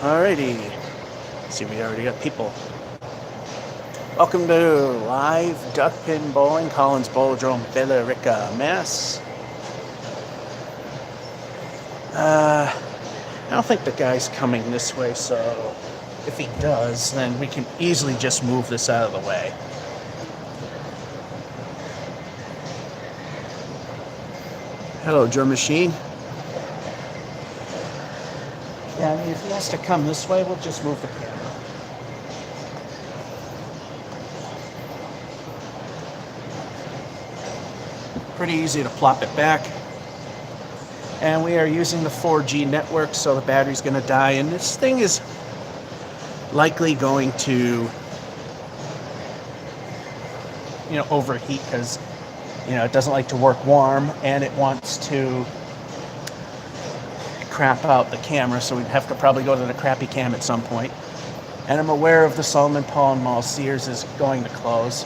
Alrighty. See, we already got people. Welcome to live Duckpin bowling, Collins Bowladrome, Billerica, Mass. I don't think the guy's coming this way, so if he does, then we can easily just move this out of the way. Hello, drum machine. Yeah, I mean, if he has to come this way, we'll just move the camera. Pretty easy to plop it back. And we are using the 4G network, so the battery's going to die. And this thing is likely going to, overheat because, it doesn't like to work warm and it wants to crap out the camera, so we'd have to probably go to the crappy cam at some point. And I'm aware of the Solomon Pawn Mall. Sears is going to close.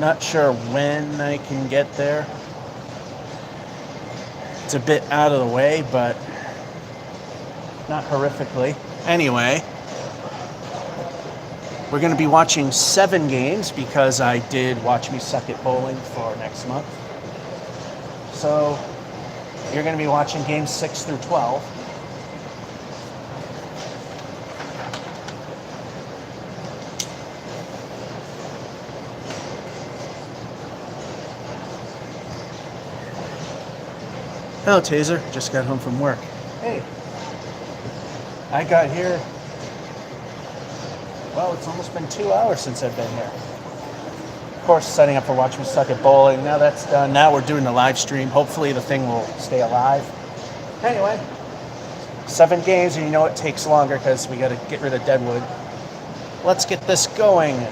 Not sure when I can get there. It's a bit out of the way, but not horrifically. Anyway, we're going to be watching 7 games because I did Watch Me Suck at Bowling for next month. So you're going to be watching games 6 through 12. Hello, Taser. Just got home from work. Hey. I got here. Well, it's almost been 2 hours since I've been here. Of course, setting up for Watch Me Suck at Bowling. Now that's done. Now we're doing the live stream. Hopefully the thing will stay alive. Anyway, 7 games, and it takes longer because we got to get rid of Deadwood. Let's get this going.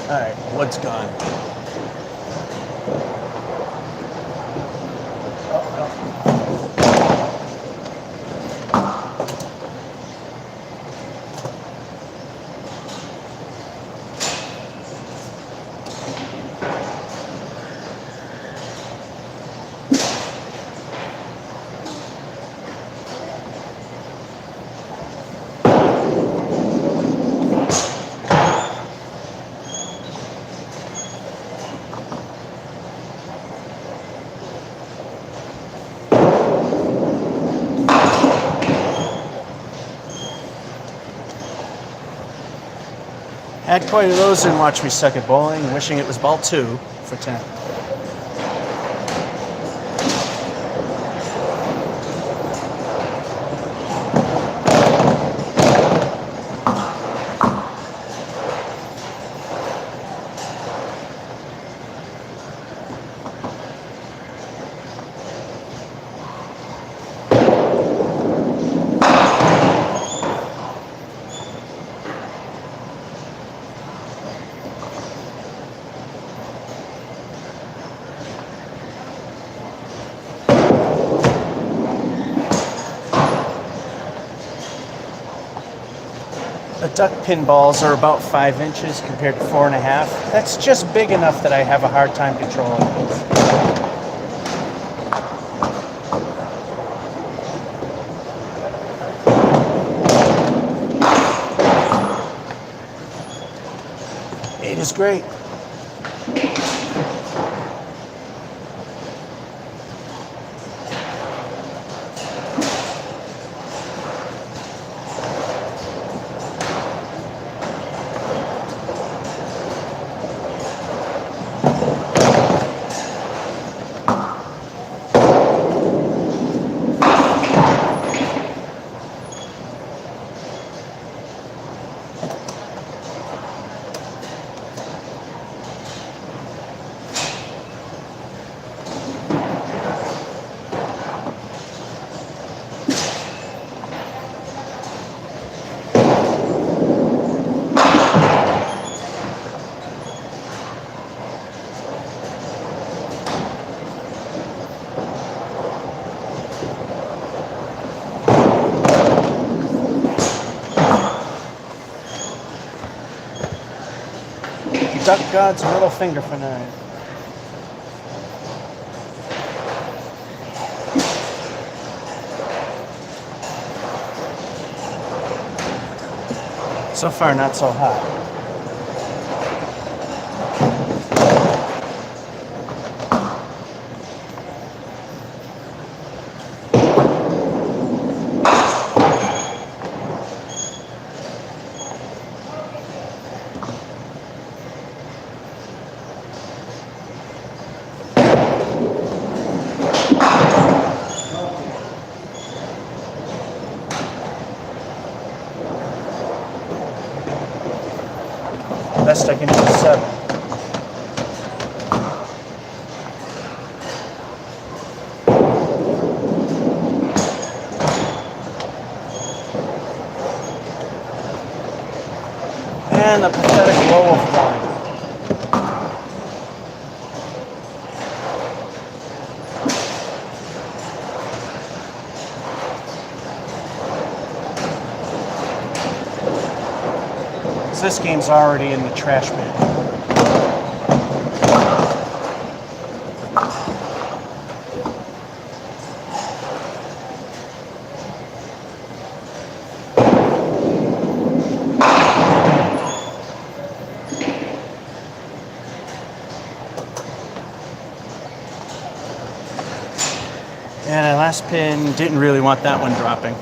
Alright, Wood's gone. Had quite a those in Watch Me Suck at Bowling, wishing it was ball 2 for 10. The Duckpin balls are about 5 inches compared to 4.5. That's just big enough that I have a hard time controlling it. 8 is great. Duck God's middle finger for 9. So far, not so hot. Best I can do is 7. And a pathetic low of 1. This game's already in the trash bin. And our last pin, didn't really want that one dropping.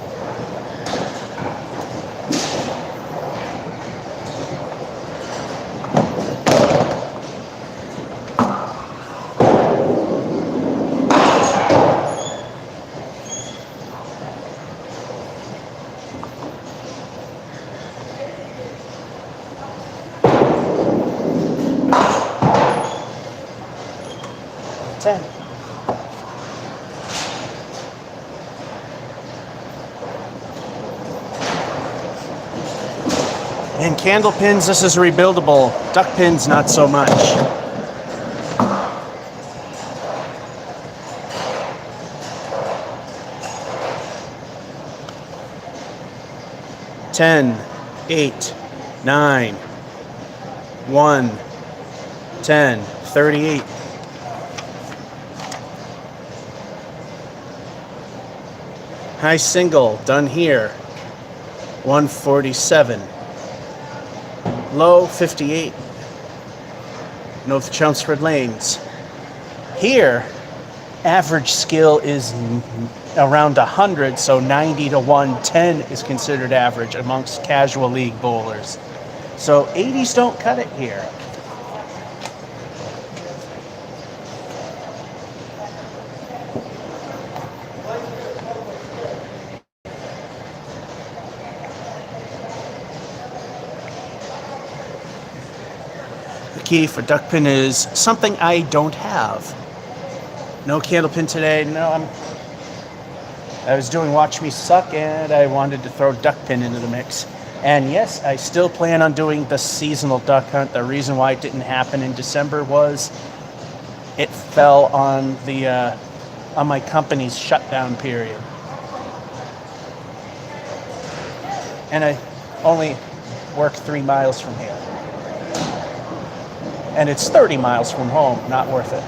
In candle pins, this is rebuildable. Duck pins, not so much. Ten, 8, 9, 1, 10, 38. High single, done here, 147. Low, 58. North Chelmsford Lanes. Here, average skill is around 100, so 90 to 110 is considered average amongst casual league bowlers. So 80s don't cut it here. Key for duck pin is something I don't have. No candle pin today. No, I was doing Watch Me Suck and I wanted to throw duck pin into the mix. And yes, I still plan on doing the seasonal duck hunt. The reason why it didn't happen in December was it fell on the on my company's shutdown period. And I only work 3 miles from here. And it's 30 miles from home, not worth it.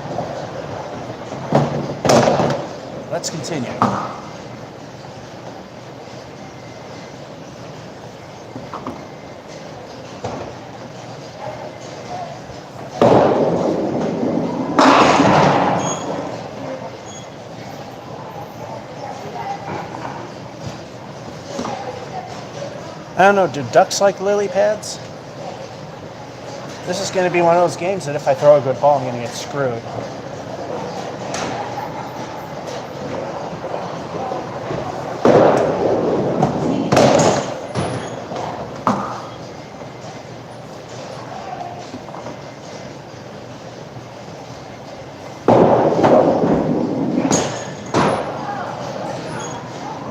Let's continue. I don't know, do ducks like lily pads? This is going to be one of those games that if I throw a good ball, I'm going to get screwed.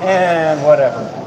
And whatever.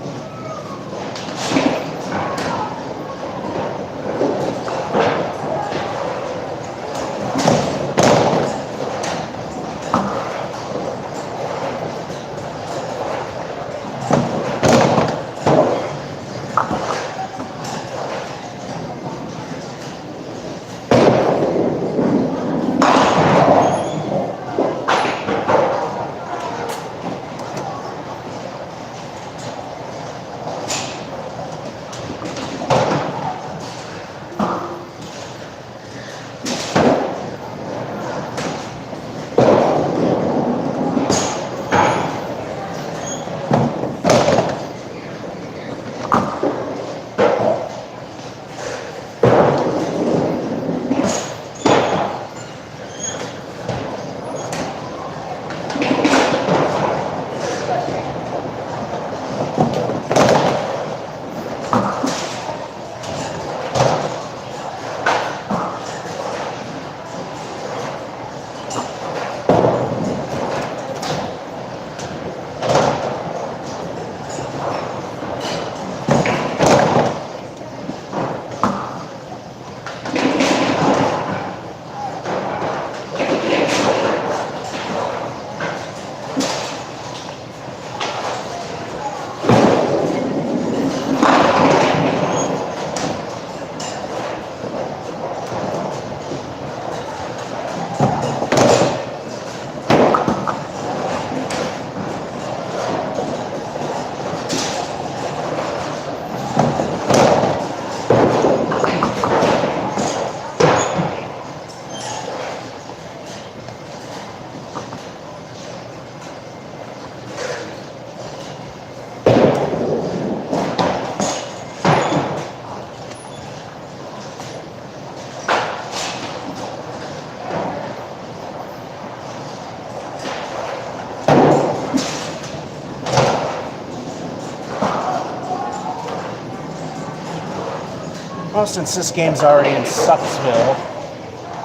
Well, since this game's already in Sucksville,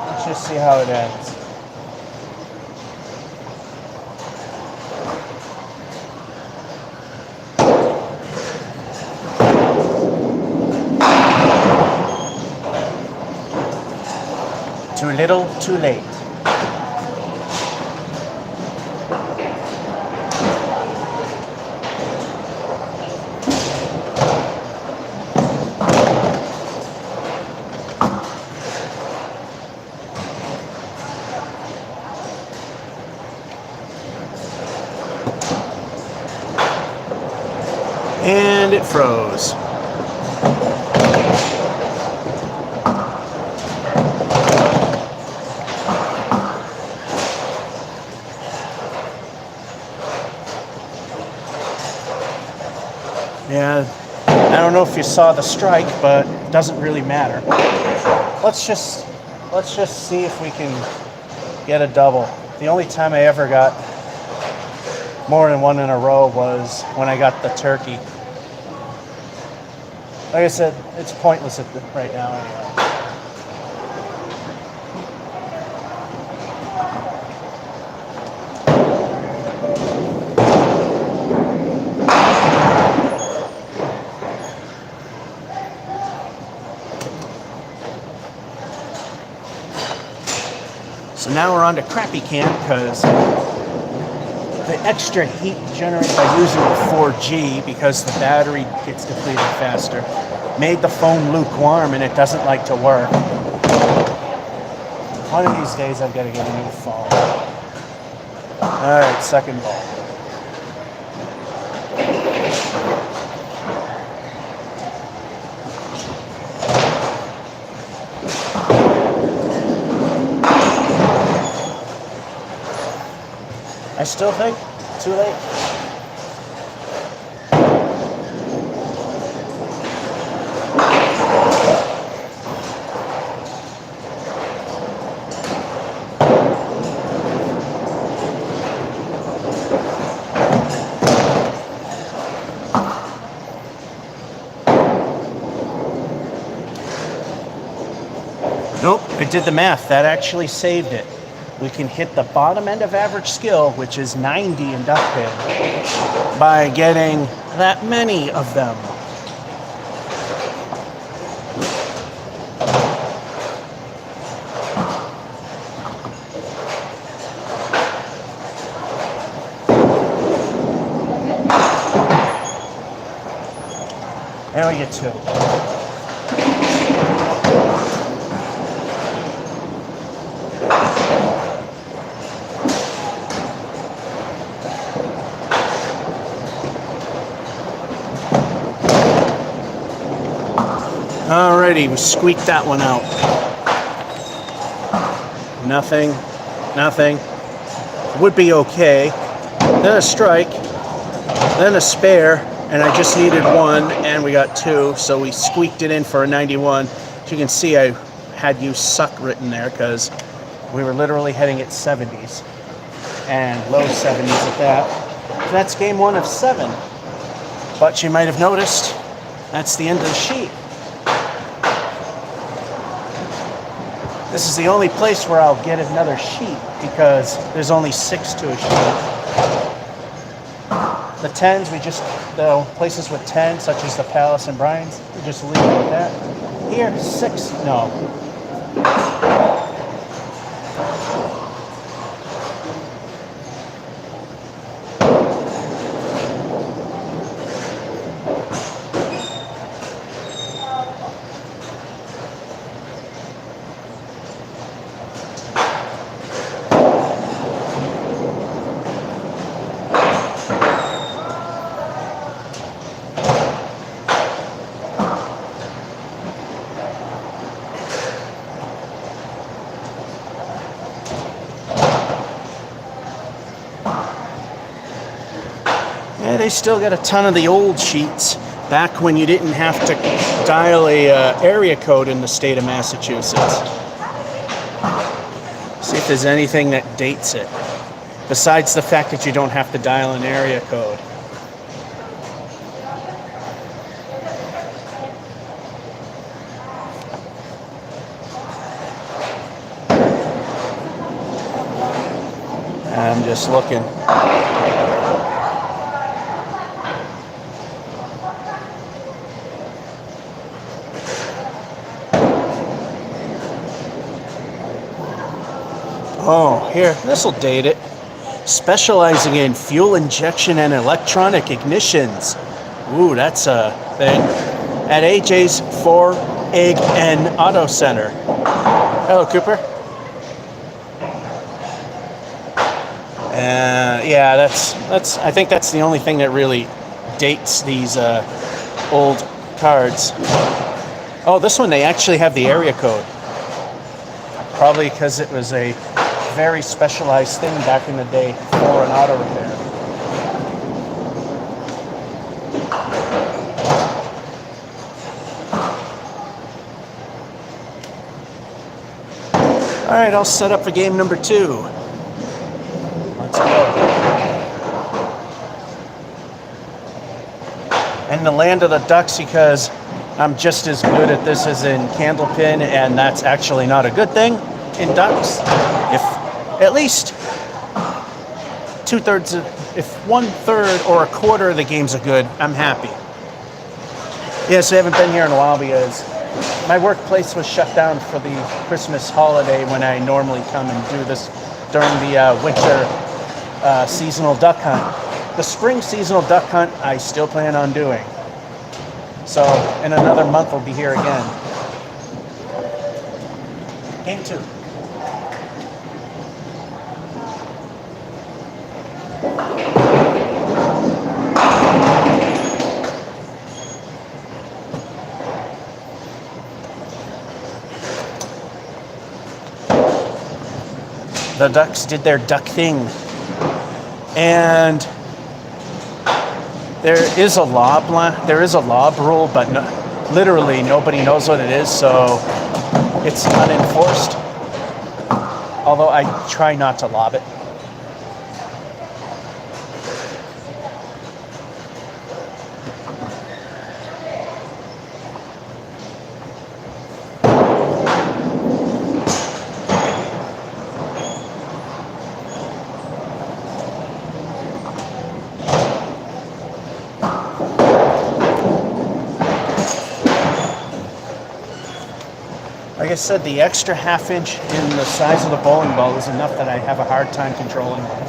let's just see how it ends. Too little, too late. And it froze. Yeah, I don't know if you saw the strike, but it doesn't really matter. Let's just see if we can get a double. The only time I ever got more than one in a row was when I got the turkey. Like I said, it's pointless right now anyway. So now we're on to crappy can because the extra heat generated by using the 4G, because the battery gets depleted faster, made the phone lukewarm and it doesn't like to work. One of these days I've got to get a new phone. Alright, second ball. I still think too late. Nope, I did the math. That actually saved it. We can hit the bottom end of average skill, which is 90 in Duckpin, by getting that many of them. And we get two. Alrighty, we squeaked that one out. Nothing, nothing. Would be okay. Then a strike, then a spare, and I just needed one, and we got two, so we squeaked it in for a 91. As you can see, I had "you suck" written there because we were literally heading at 70s, and low 70s at that. So that's game one of 7. But you might have noticed, that's the end of the sheet. This is the only place where I'll get another sheet because there's only 6 to a sheet. The 10s, the places with 10, such as the Palace and Brian's, we just leave it at that. Here, 6, no. Yeah, they still got a ton of the old sheets, back when you didn't have to dial a area code in the state of Massachusetts. See if there's anything that dates it, besides the fact that you don't have to dial an area code. I'm just looking. Oh, here, this'll date it. Specializing in fuel injection and electronic ignitions. Ooh, that's a thing. At AJ's 4 Egg and Auto Center. Hello, Cooper. Yeah, that's. I think that's the only thing that really dates these old cards. Oh, this one they actually have the area code. Probably because it was a very specialized thing back in the day for an auto repair. All right, I'll set up for game number 2. Let's go. And the land of the Ducks, because I'm just as good at this as in Candlepin, and that's actually not a good thing in Ducks. If at least 2/3 of, if 1/3 or a quarter of the games are good, I'm happy. Yes, I haven't been here in a while because my workplace was shut down for the Christmas holiday when I normally come and do this during the winter seasonal duck hunt. The spring seasonal duck hunt I still plan on doing. So in another month we'll be here again. Game 2. The Ducks did their duck thing. And there is a lob rule, but literally nobody knows what it is, so it's unenforced. Although I try not to lob it. Like I said, the extra ½ inch in the size of the bowling ball is enough that I have a hard time controlling it.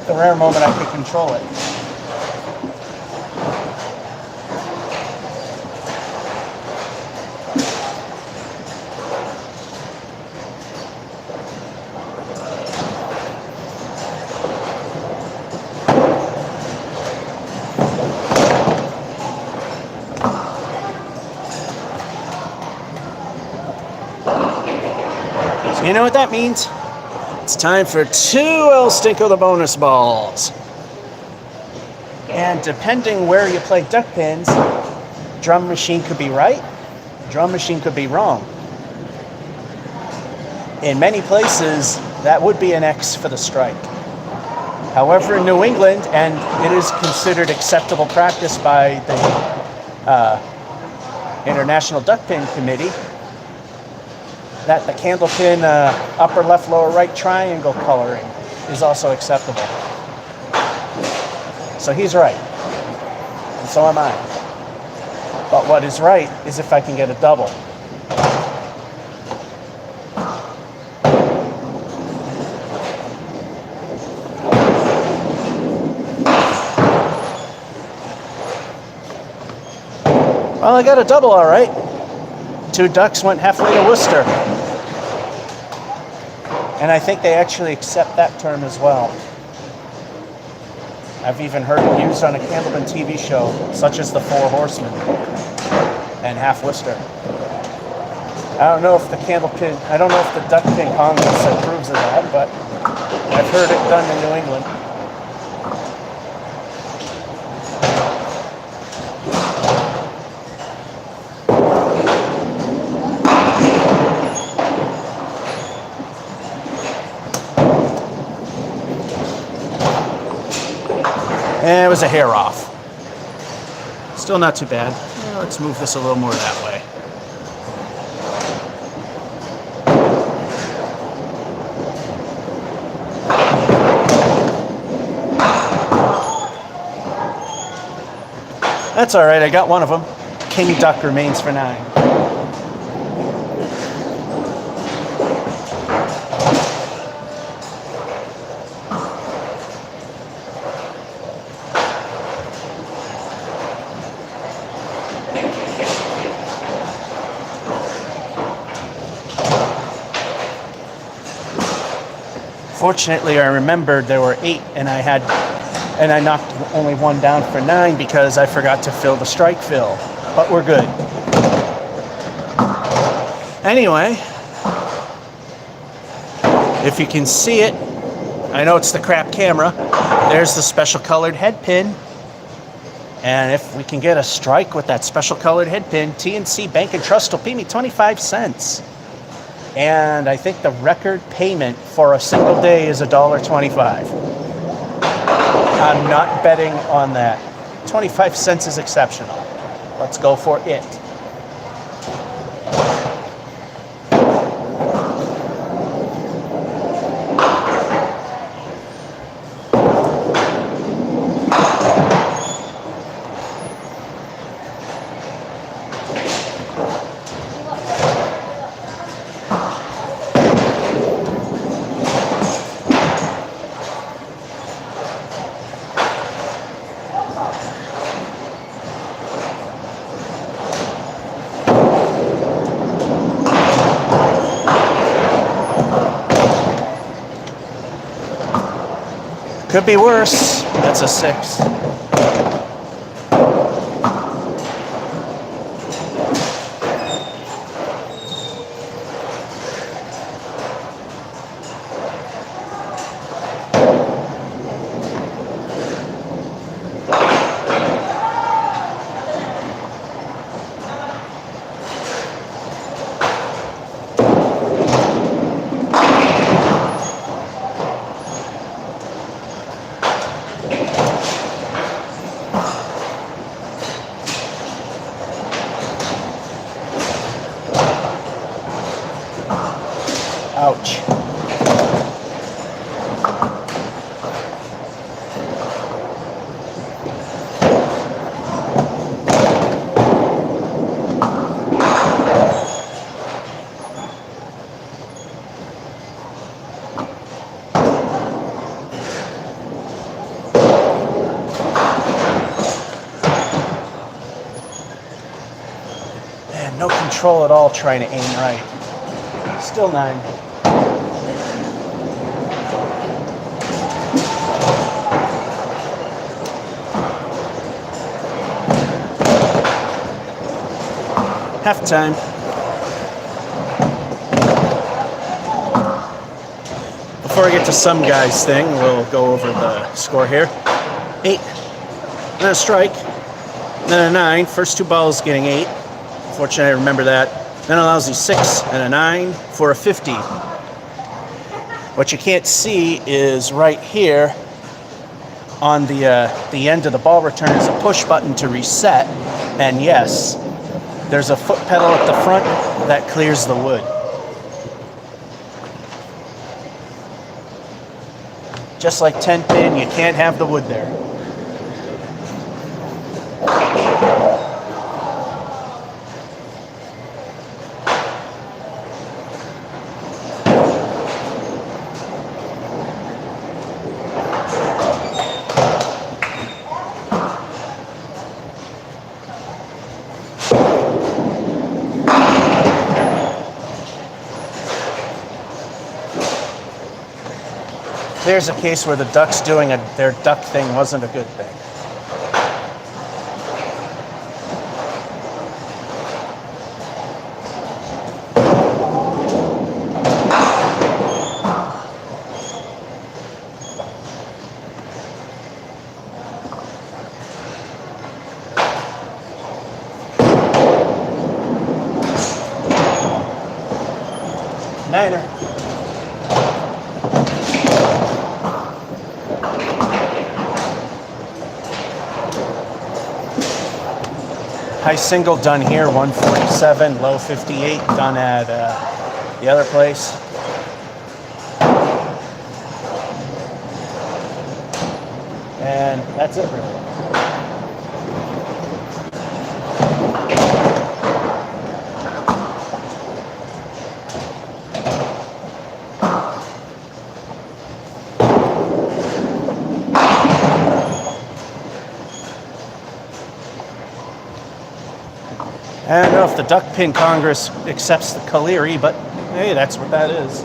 The rare moment I could control it. So you know what that means? It's time for 2 El Stinko the bonus balls. And depending where you play duck pins, drum machine could be right, drum machine could be wrong. In many places, that would be an X for the strike. However, in New England, and it is considered acceptable practice by the International Duckpin Committee, that the candlepin upper left, lower right triangle coloring is also acceptable. So he's right, and so am I. But what is right is if I can get a double. Well, I got a double all right. 2 ducks went halfway to Worcester. And I think they actually accept that term as well. I've even heard it used on a Candlepin TV show, such as the 4 Horsemen and Half Worcester. I don't know if the Duckpin Congress approves of that, but I've heard it done in New England. And it was a hair off. Still not too bad. Let's move this a little more that way. That's all right. I got one of them. King Duck remains for 9. Fortunately, I remembered there were 8, and I knocked only one down for 9 because I forgot to fill the strike fill. But we're good. Anyway, if you can see it, I know it's the crap camera. There's the special colored head pin. And if we can get a strike with that special colored head pin, TNC Bank and Trust will pay me 25 cents. And I think the record payment for a single day is $1.25. I'm not betting on that. 25 cents is exceptional. Let's go for it. Could be worse. That's a 6. Ouch. Man, no control at all trying to aim right. Still 9. Halftime. Before I get to some guy's thing, we'll go over the score here. 8, then a strike, then a 9. First 2 balls getting 8. Fortunately, I remember that. Then a lousy 6 and a 9 for a 50. What you can't see is right here on the end of the ball return is a push button to reset, and yes, there's a foot pedal at the front that clears the wood. Just like 10 pin, you can't have the wood there. There's a case where the Ducks doing their duck thing wasn't a good thing. Niner. High single done here, 147. Low 58 done at the other place. And that's it really. I don't know if the Duckpin Congress accepts the Caleri, but hey, that's what that is.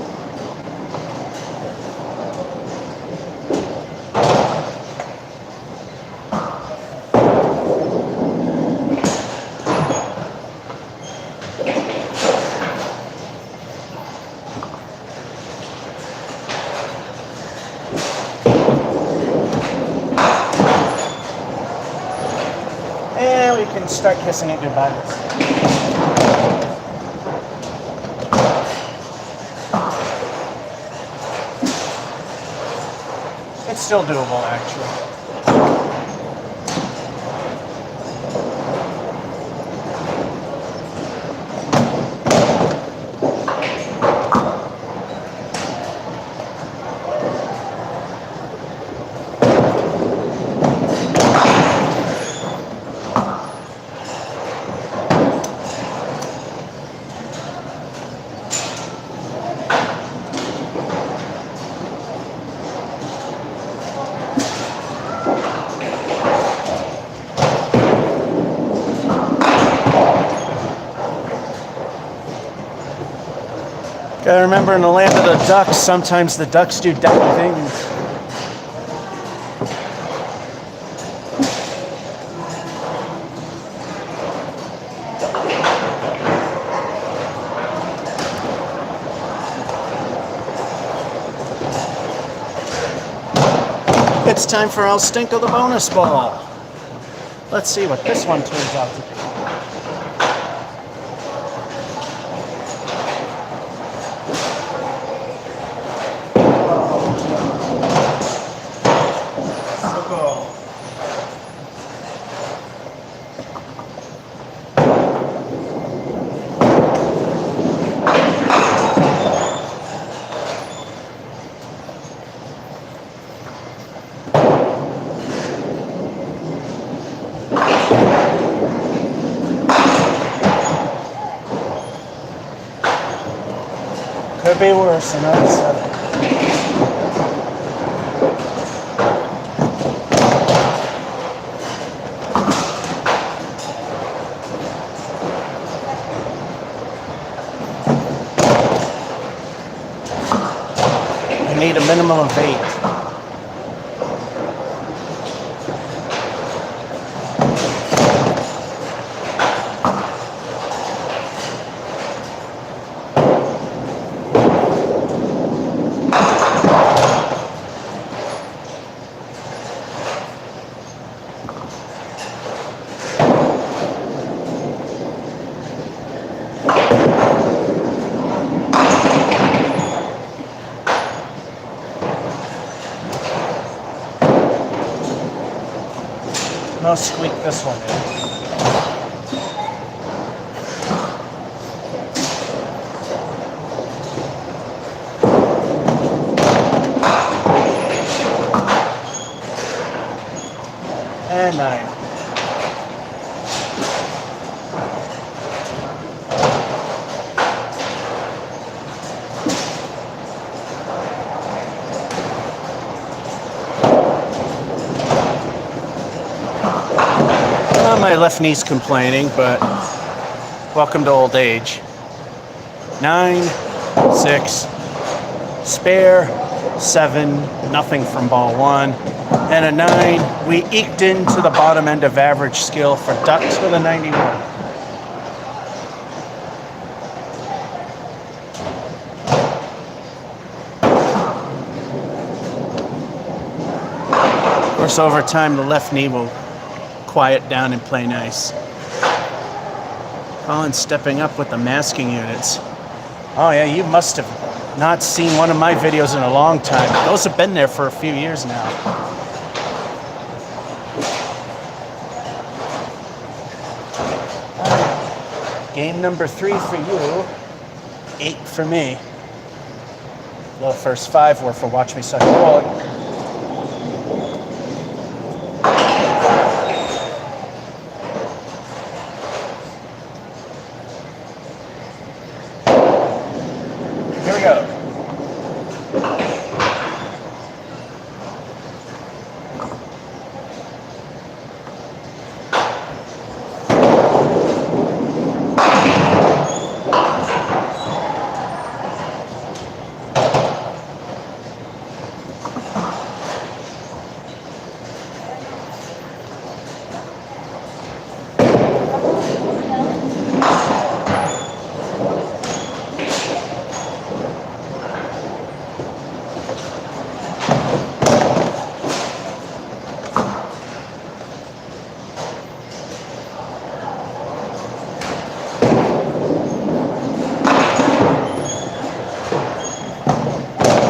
And we can start kissing it goodbye. It's still doable, actually. Gotta remember, in the land of the ducks, sometimes the ducks do ducky things. It's time for El Stinko the bonus ball. Let's see what this one turns out to be. Could be worse, another 7. I need a minimum of 8. I'll squeak this one in. And 9. My left knee's complaining, but welcome to old age. 9, 6, spare, 7, nothing from ball 1, and a 9. We eked into the bottom end of average skill for ducks with a 91. Of course, over time, the left knee will quiet down and play nice. Collins stepping up with the masking units. Oh yeah, you must have not seen one of my videos in a long time. Those have been there for a few years now. Game number 3 for you, 8 for me. The first 5 were for Watch Me Suck a Bowling. Here we go.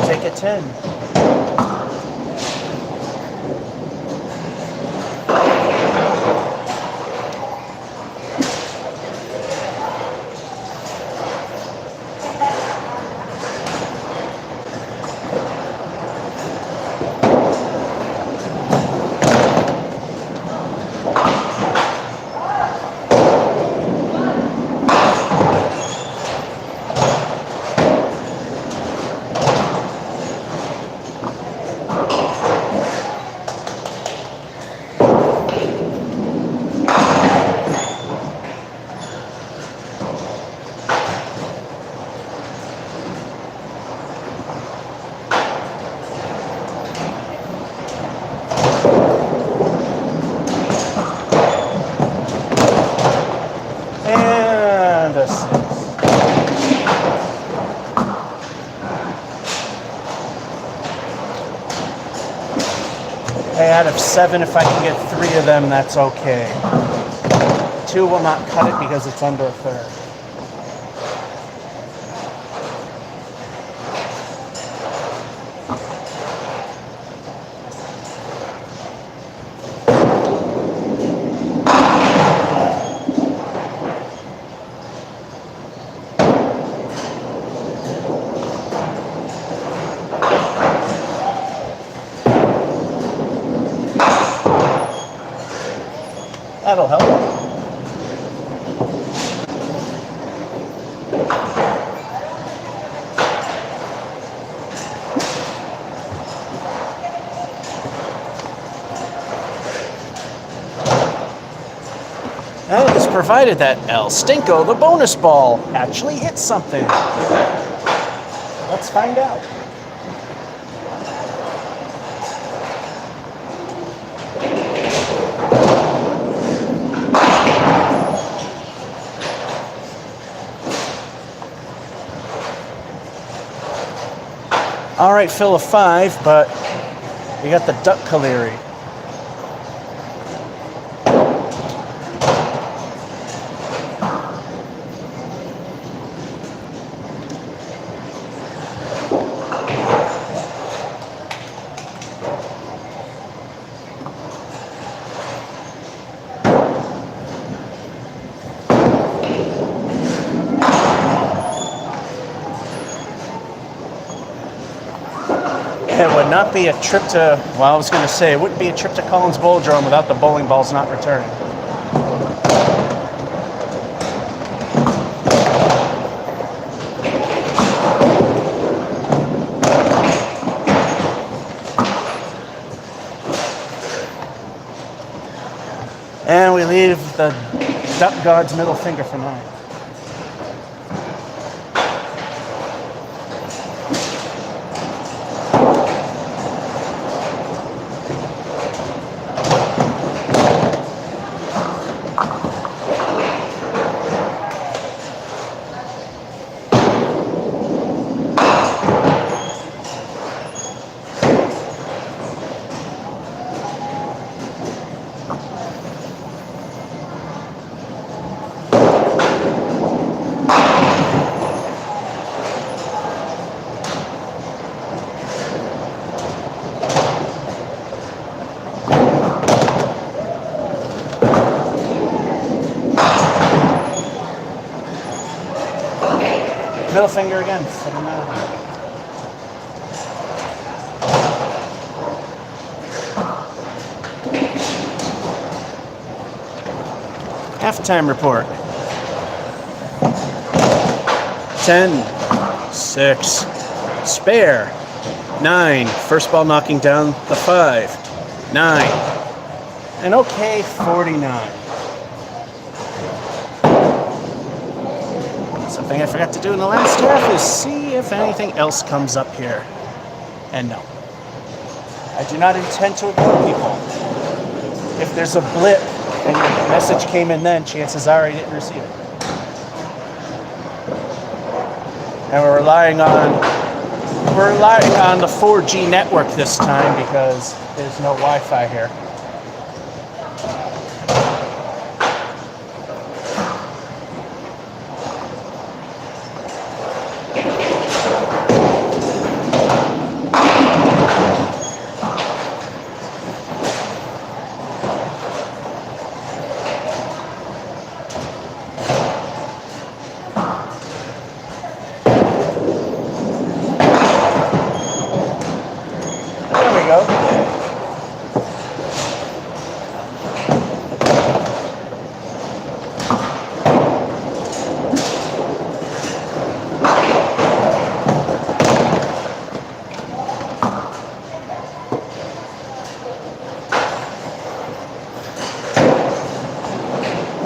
Take a 10. And a 6. Hey, out of 7, if I can get 3 of them, that's okay. 2 will not cut it because it's under a third. That'll help. Now it is provided that El Stinko, the bonus ball, actually hits something. Let's find out. All right, fill a 5, but we got the duck Caleri. It would not be a trip to, well, I was going to say, it wouldn't be a trip to Collins Bowladrome without the bowling balls not returning. And we leave the duck god's middle finger for 9. finger again. 7-9. Halftime report. 10, 6, spare, 9, first ball knocking down the 5, 9, and okay, 49. Something I forgot to do in the last half is see if anything else comes up here. And no. I do not intend to ignore people. If there's a blip and your message came in then, chances are I didn't receive it. And we're relying on the 4G network this time because there's no Wi-Fi here.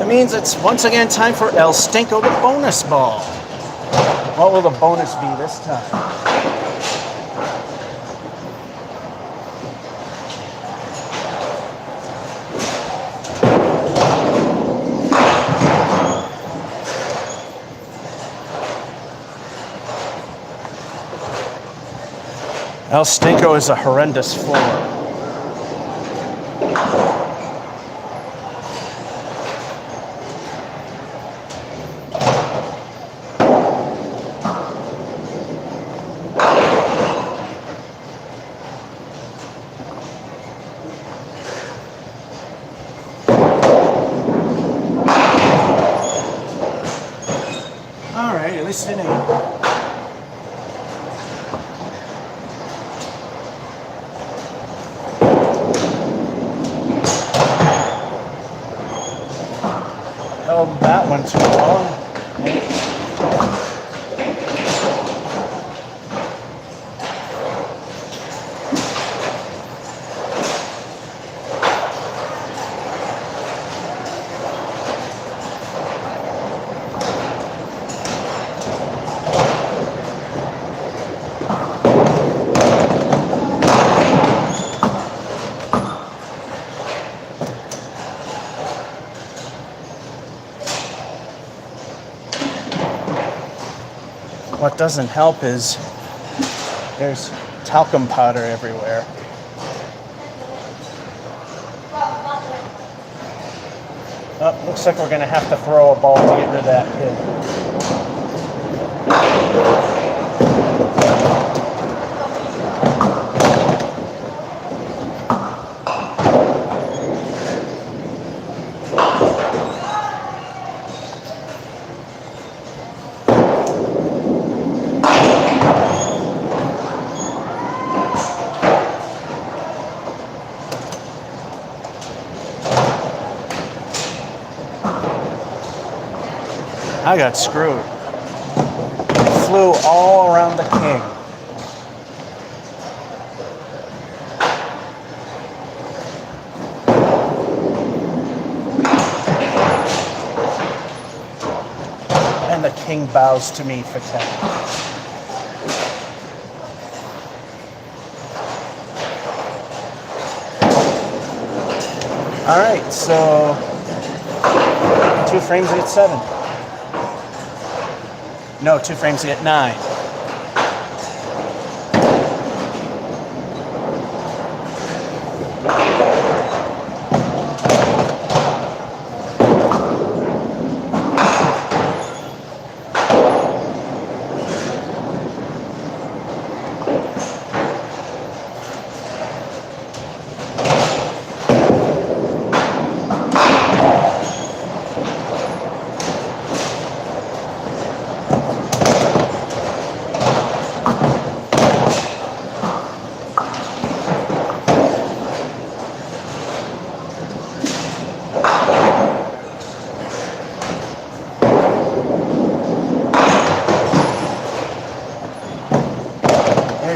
Means it's once again time for El Stinko, the bonus ball. What will the bonus be this time? El Stinko is a horrendous 4. Listening. Held that one too long. What doesn't help is there's talcum powder everywhere. Oh, looks like we're going to have to throw a ball to get rid of that kid. I got screwed. It flew all around the king. And the king bows to me for 10. All right, so 2 frames at 7. No, 2 frames at 9.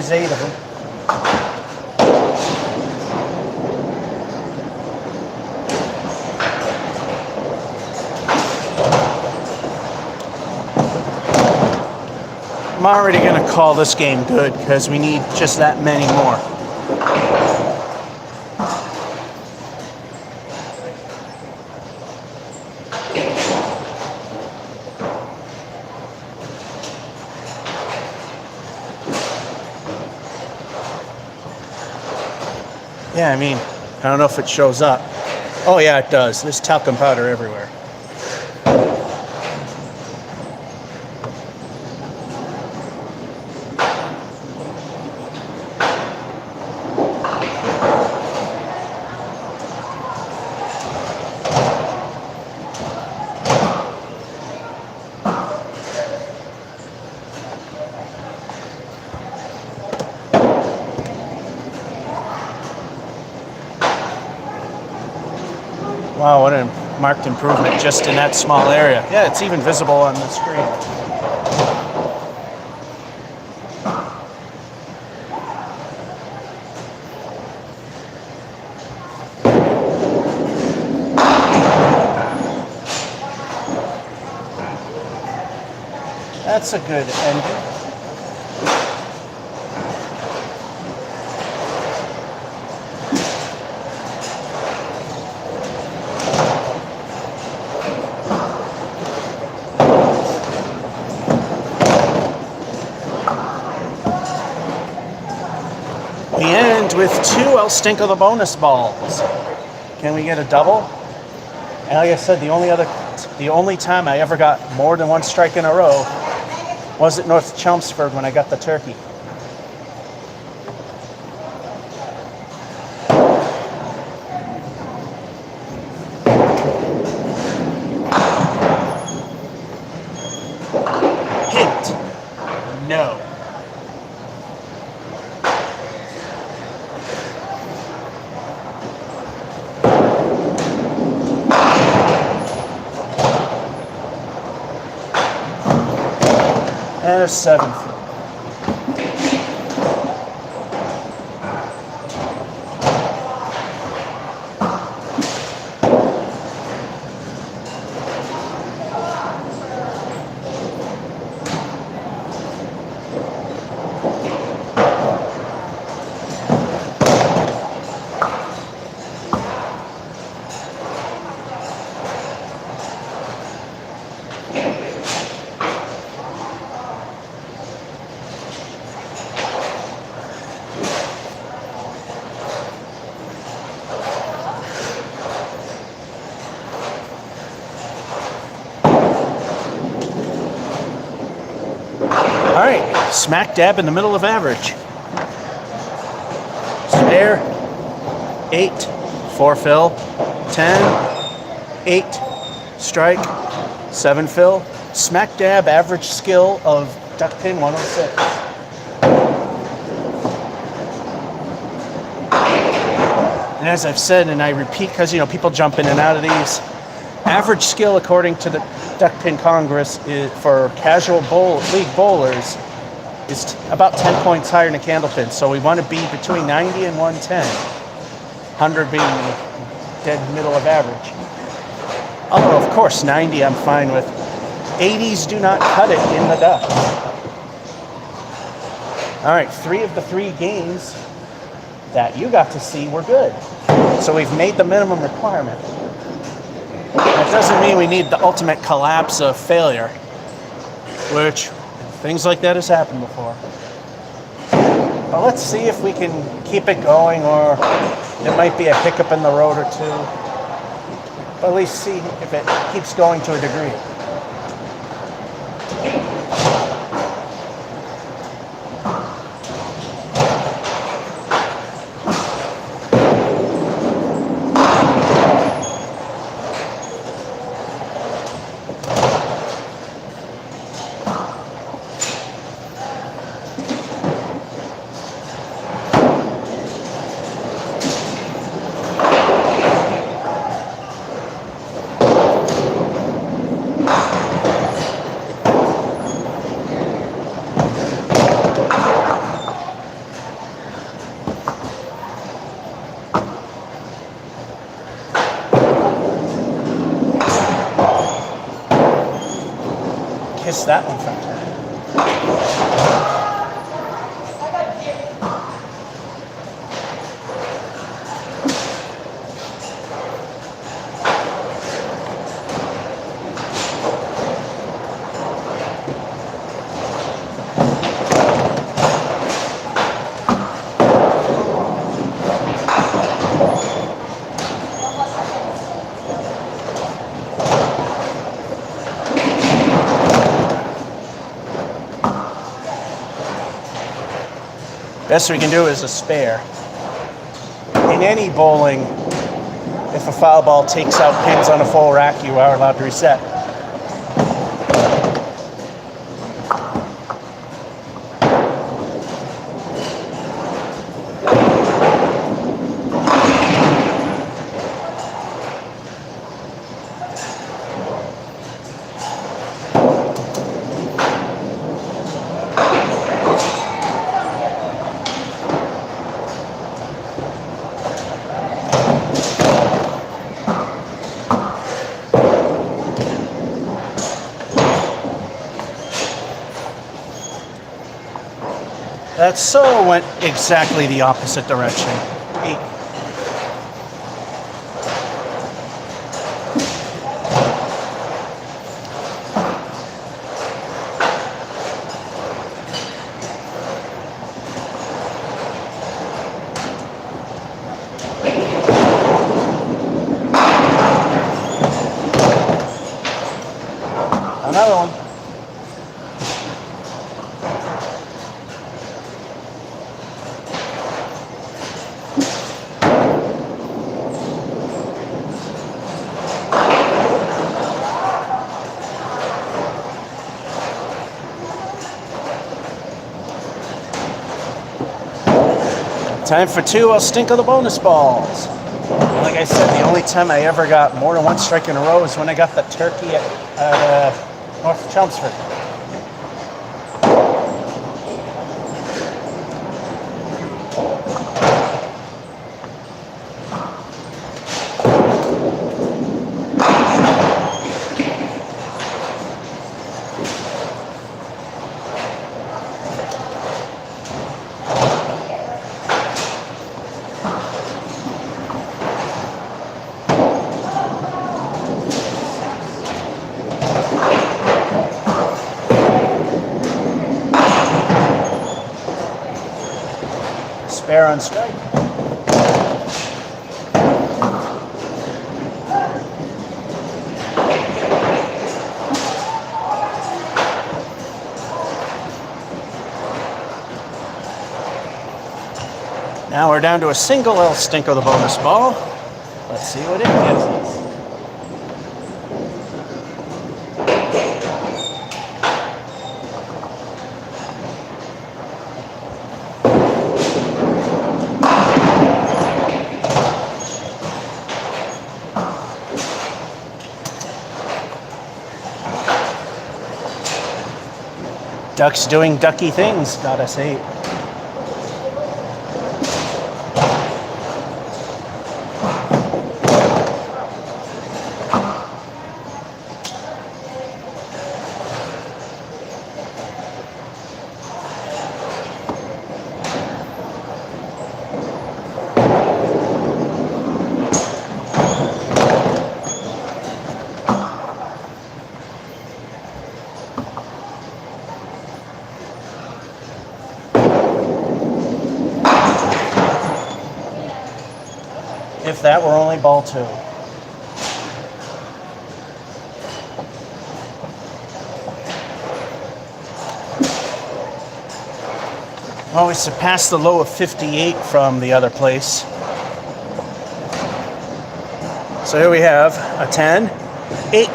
There's 8 of them. I'm already going to call this game good because we need just that many more. Yeah, I mean, I don't know if it shows up. Oh yeah, it does. There's talcum powder everywhere. Wow, what a marked improvement just in that small area. Yeah, it's even visible on the screen. That's a good ending. We end with 2 El Stinko the bonus balls. Can we get a double? And like I said, the only time I ever got more than 1 strike in a row was at North Chelmsford when I got the turkey. Hint. No. And a 7th. All right, smack dab in the middle of average. Spare, 8, 4 fill, 10, 8, strike, 7 fill, smack dab average skill of Duckpin 106. And as I've said, and I repeat because people jump in and out of these, average skill according to the Duckpin Congress for casual league bowlers is about 10 points higher than a candlepin. So we want to be between 90 and 110. 100 being the dead middle of average. Although, of course, 90 I'm fine with. 80s do not cut it in the duck. All right, 3 of the 3 games that you got to see were good. So we've made the minimum requirement. That doesn't mean we need the ultimate collapse of failure, which things like that has happened before. But let's see if we can keep it going, or it might be a hiccup in the road or 2. But at least see if it keeps going to a degree. that one from turn. Best we can do is a spare. In any bowling, if a foul ball takes out pins on a full rack, you are allowed to reset. That so went exactly the opposite direction. 8. Another one. Time for 2, I'll stink of the bonus balls. Like I said, the only time I ever got more than one strike in a row is when I got the turkey at North Chelmsford. Spare on strike. Now we're down to a single L stink of the bonus ball. Let's see what it gives us. Ducks doing ducky things, got us 8. If that were only ball 2. Well, we surpassed the low of 58 from the other place. So here we have a 10, 8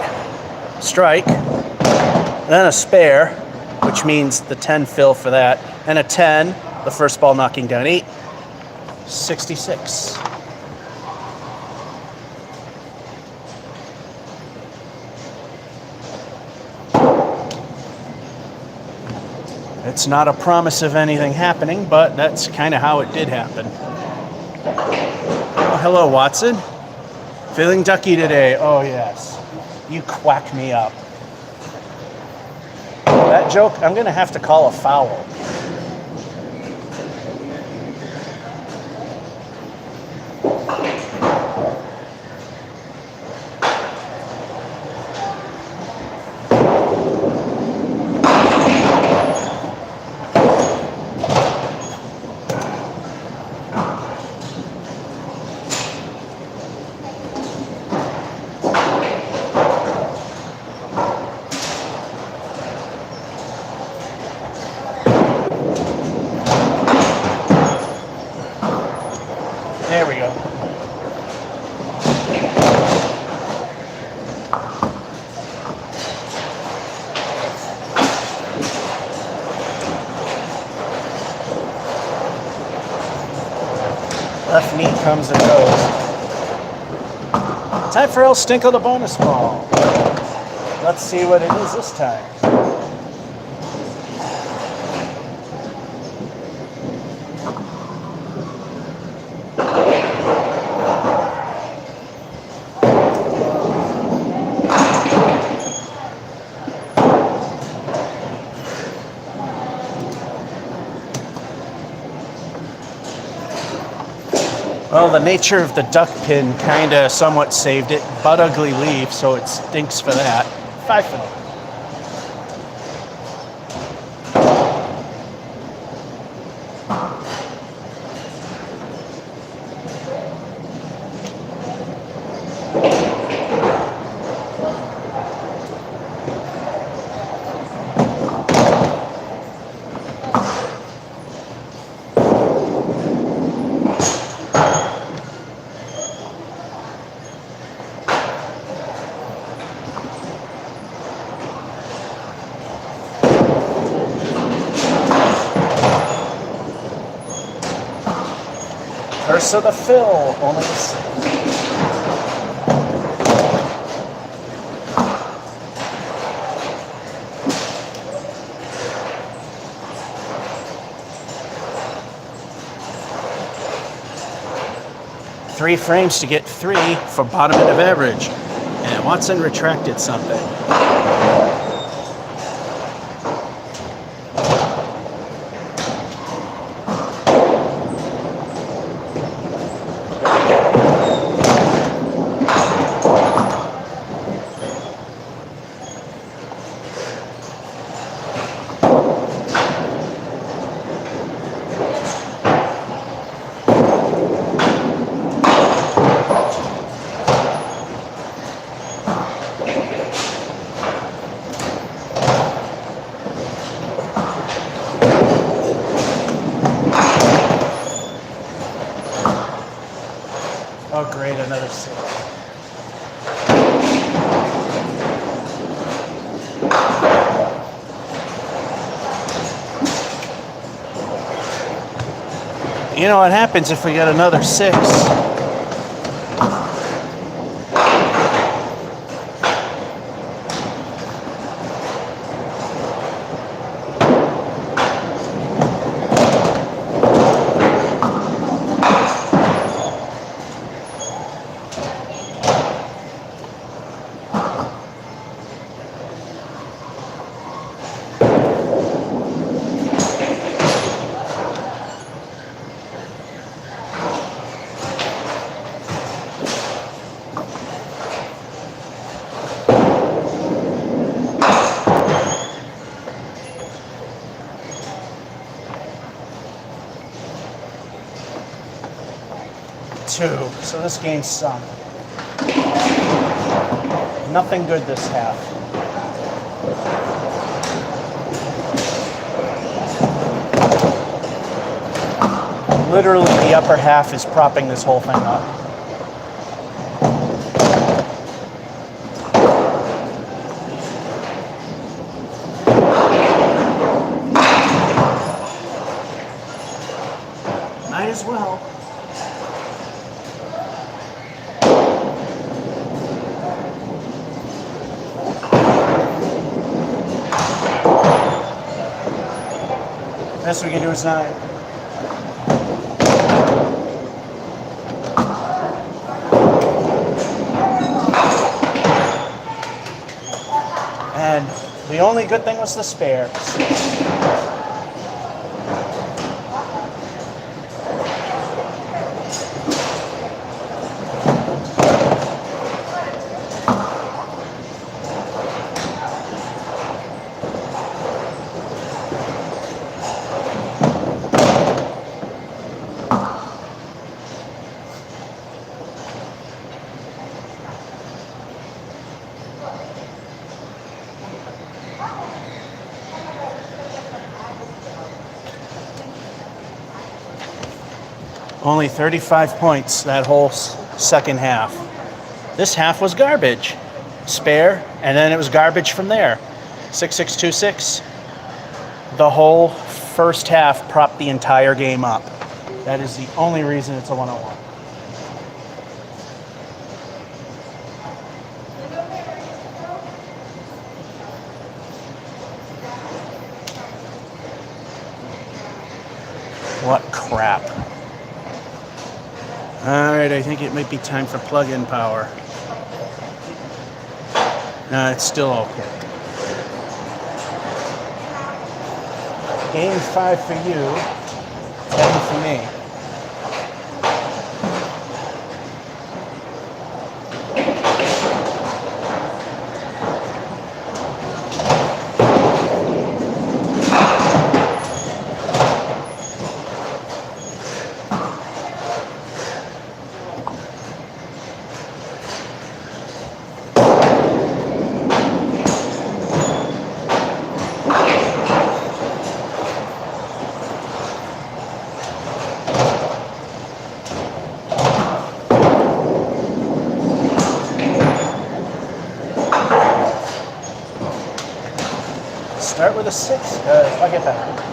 strike, then a spare, which means the 10 fill for that, and a 10, the first ball knocking down 8, 66. It's not a promise of anything happening, but that's kind of how it did happen. Oh, hello, Watson. Feeling ducky today? Oh, yes. You quack me up. That joke, I'm going to have to call a foul. There we go. Left knee comes and goes. Time for El Stinko the bonus ball. Let's see what it is this time. Well, the nature of the Duckpin kind of somewhat saved it. Butt ugly leaf, so it stinks for that. 5 for them. Curse of the Fill, only three frames to get 3 for bottom end of average. And Watson retracted something. Oh great, another 6. You know what happens if we get another 6? So this game sucked. Nothing good this half. Literally the upper half is propping this whole thing up. Might as well. Best we can do is 9. And the The only good thing was the spares. Only 35 points that whole second half. This half was garbage. Spare, and then it was garbage from there. 6-6-2-6. The whole first half propped the entire game up. That is the only reason it's a 101. What crap. All right, I think it might be time for plug-in power. No, it's still okay. Game 5 for you, 10 for me. Start with a 6, I'll get that.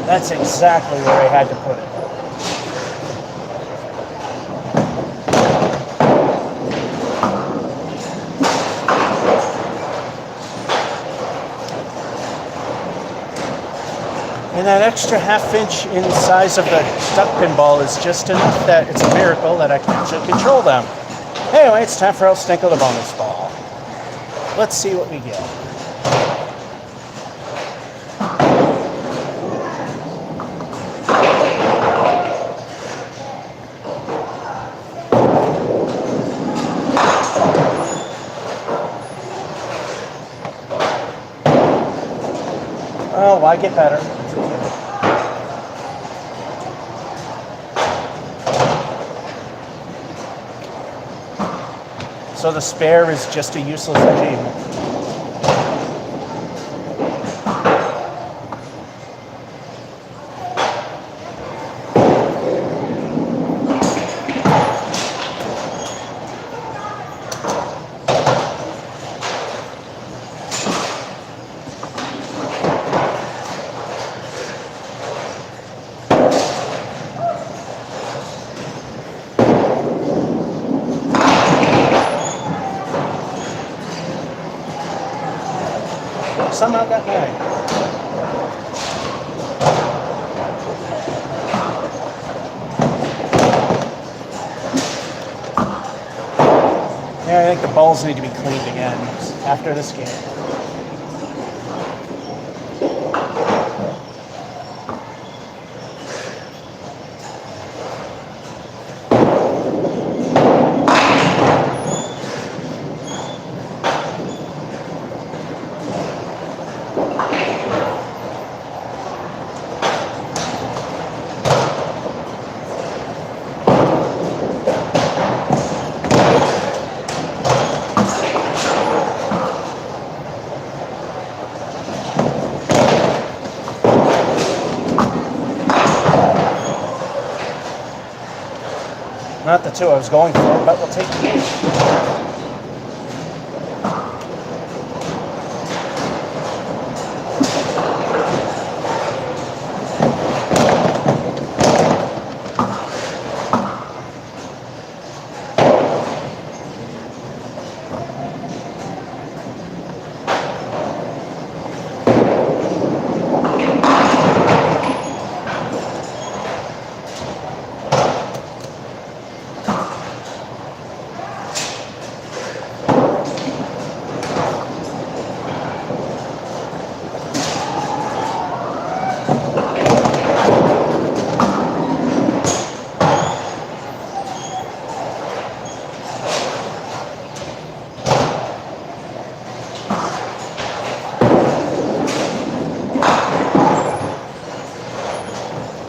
That's exactly where I had to put it. And that extra half-inch in the size of the duckpin ball is just enough that it's a miracle that I can actually control them. Anyway, it's time for El Stinko the bonus ball. Let's see what we get. Oh, why get better? So the spare is just a useless achievement. Somehow got 9. Yeah, I think the balls need to be cleaned again after this game. the two I was going for, but we'll take the 8.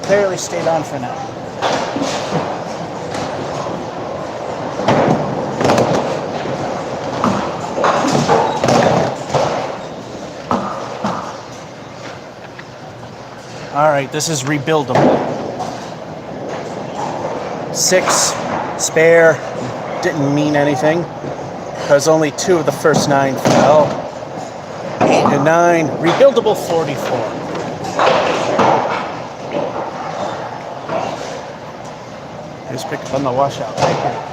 Barely stayed on for now. All right, this is rebuildable. 6 spare, didn't mean anything because only 2 of the first 9 fell. 8 and 9, rebuildable 44. Just pick up on the washout right here.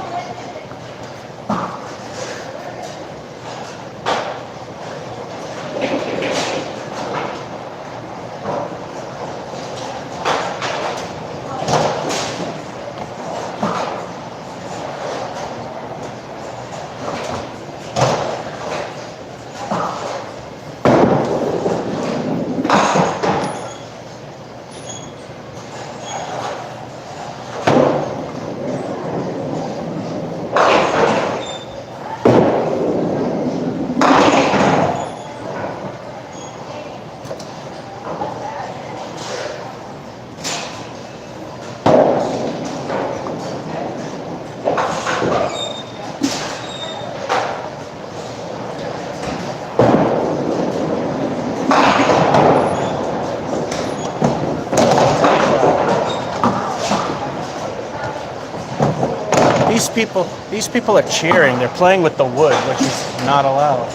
These people are cheering. They're playing with the wood, which is not allowed.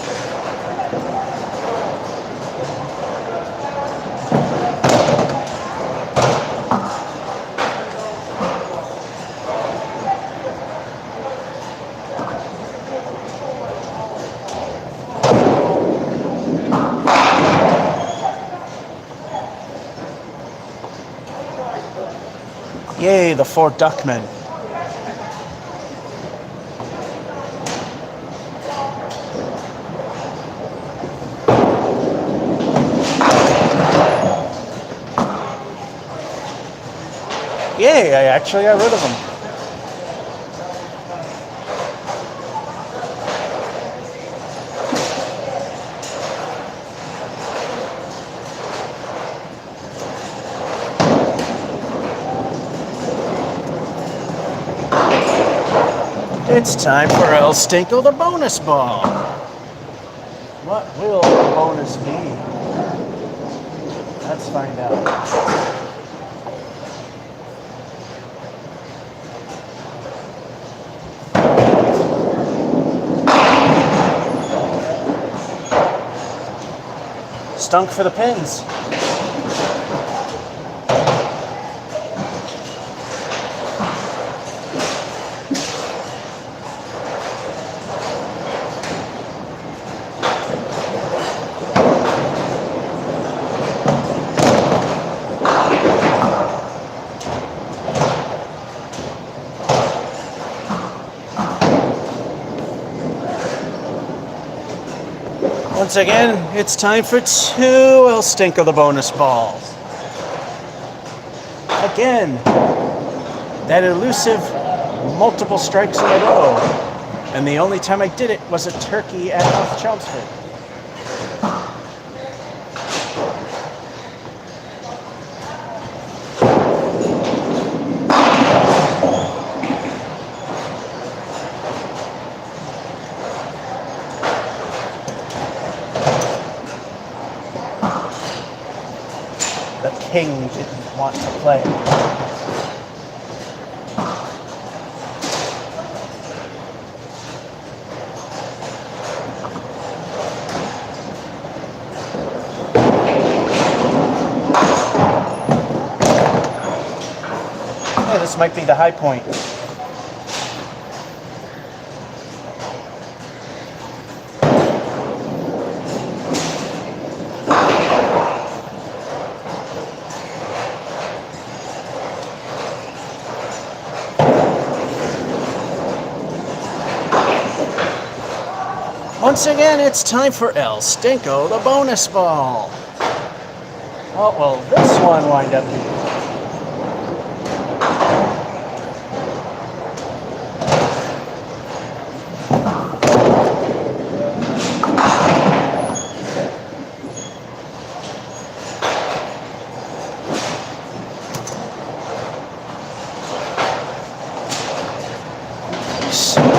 Yay, the 4 Duckmen. Yay, I actually got rid of them. It's time for El Stinko the bonus ball. What will the bonus be? Let's find out. Stunk for the pins. Once again, it's time for 2 El Stinko the bonus balls. Again, that elusive multiple strikes in a row. And the only time I did it was a turkey at North Chelmsford. King didn't want to play. This might be the high point. Once again, it's time for El Stinko, the bonus ball. Oh, well, this one wind up being.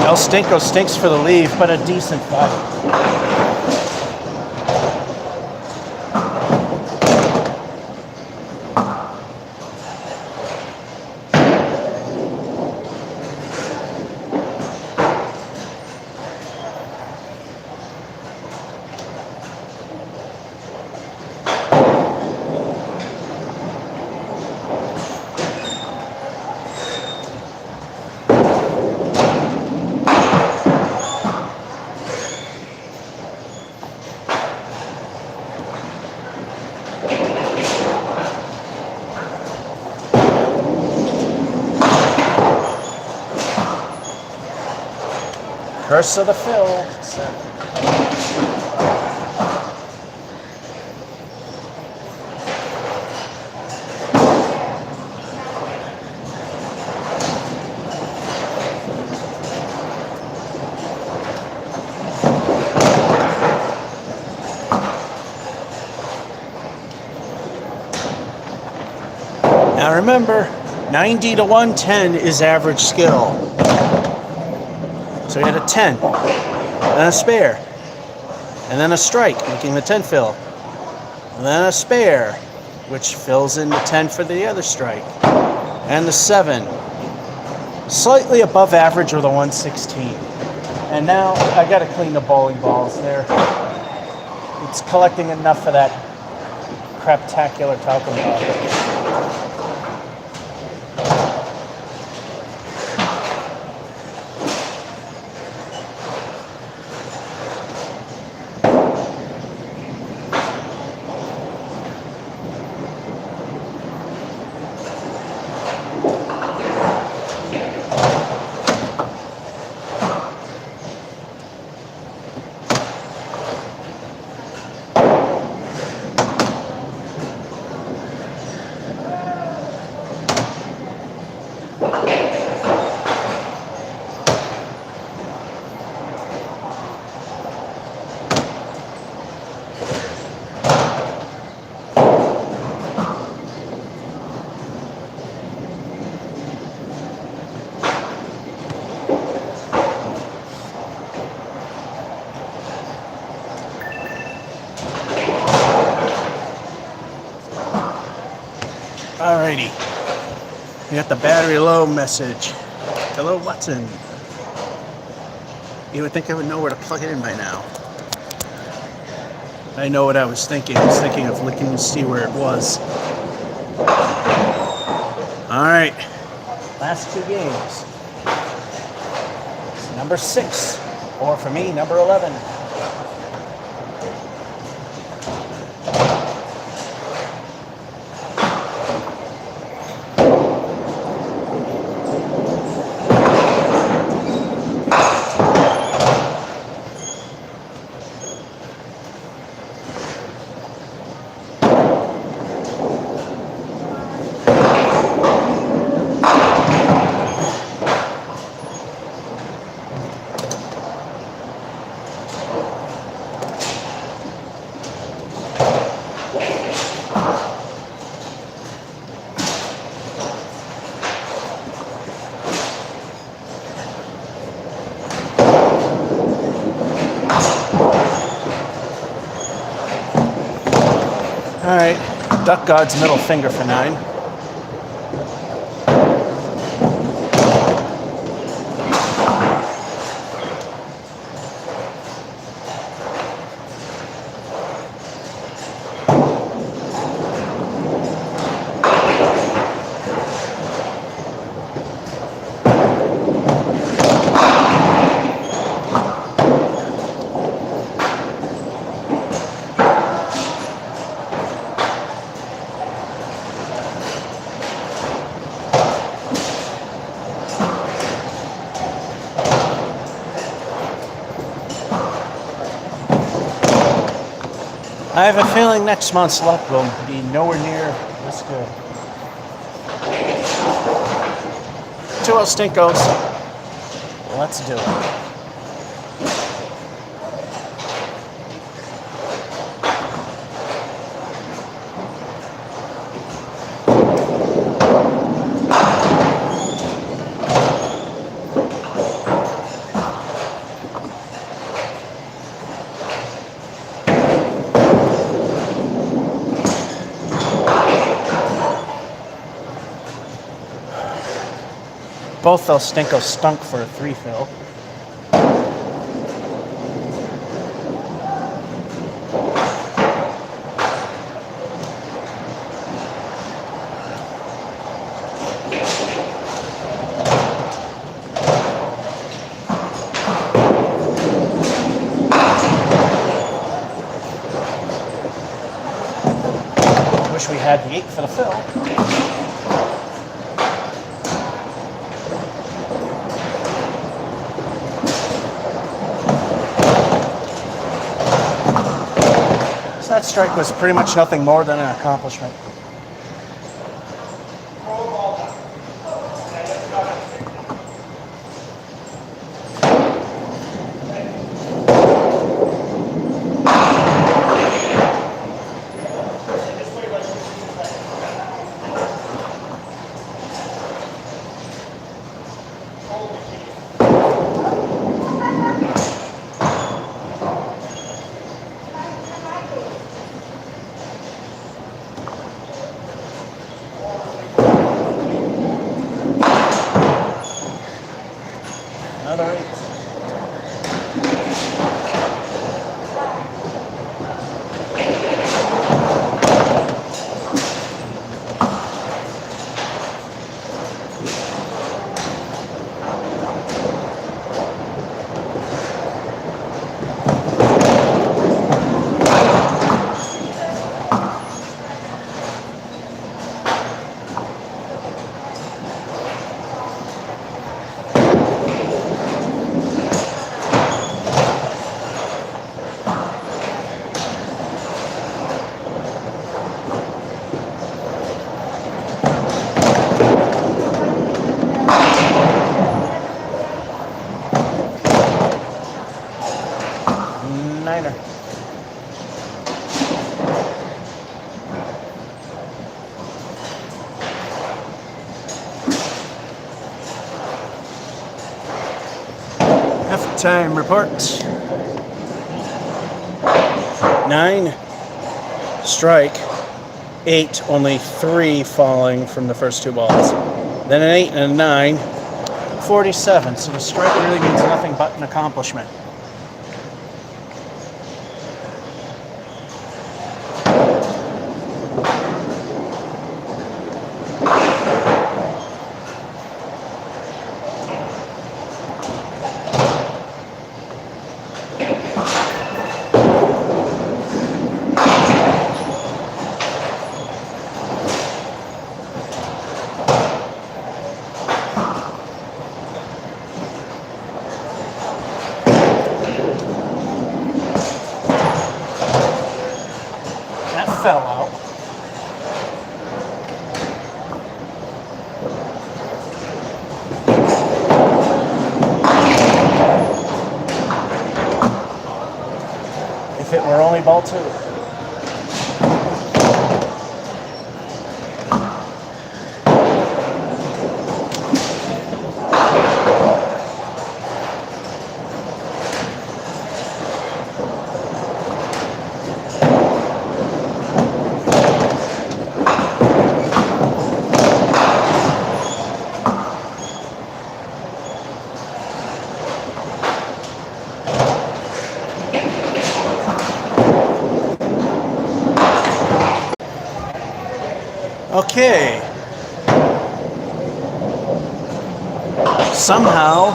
El Stinko stinks for the leave, but a decent fight. Curse of the fill. Now remember, 90 to 110 is average skill. So we had a 10, then a spare, and then a strike, making the 10 fill, and then a spare, which fills in the 10 for the other strike, and the 7, slightly above average with a 116. And now I got to clean the bowling balls there. It's collecting enough of that craptacular talcum powder. Alrighty, we got the battery low message. Hello, Watson. You would think I would know where to plug it in by now. I know what I was thinking. I was thinking of looking to see where it was. Alright, last two games. It's number 6, or for me, number 11. Alright, Duck God's middle finger for 9. I have a feeling next month's luck will be nowhere near this good. 2-0 Stinkos. Let's do it. Both those Stinkos stunk for a 3-fill. Wish we had the 8 for the fill. That strike was pretty much nothing more than an accomplishment. Another 8. Niner. Half-time report. 9 strike, 8, only 3 falling from the first 2 balls. Then an 8 and a 9, 47. So the strike really means nothing but an accomplishment. Fell out. If it were only ball 2. Okay. Somehow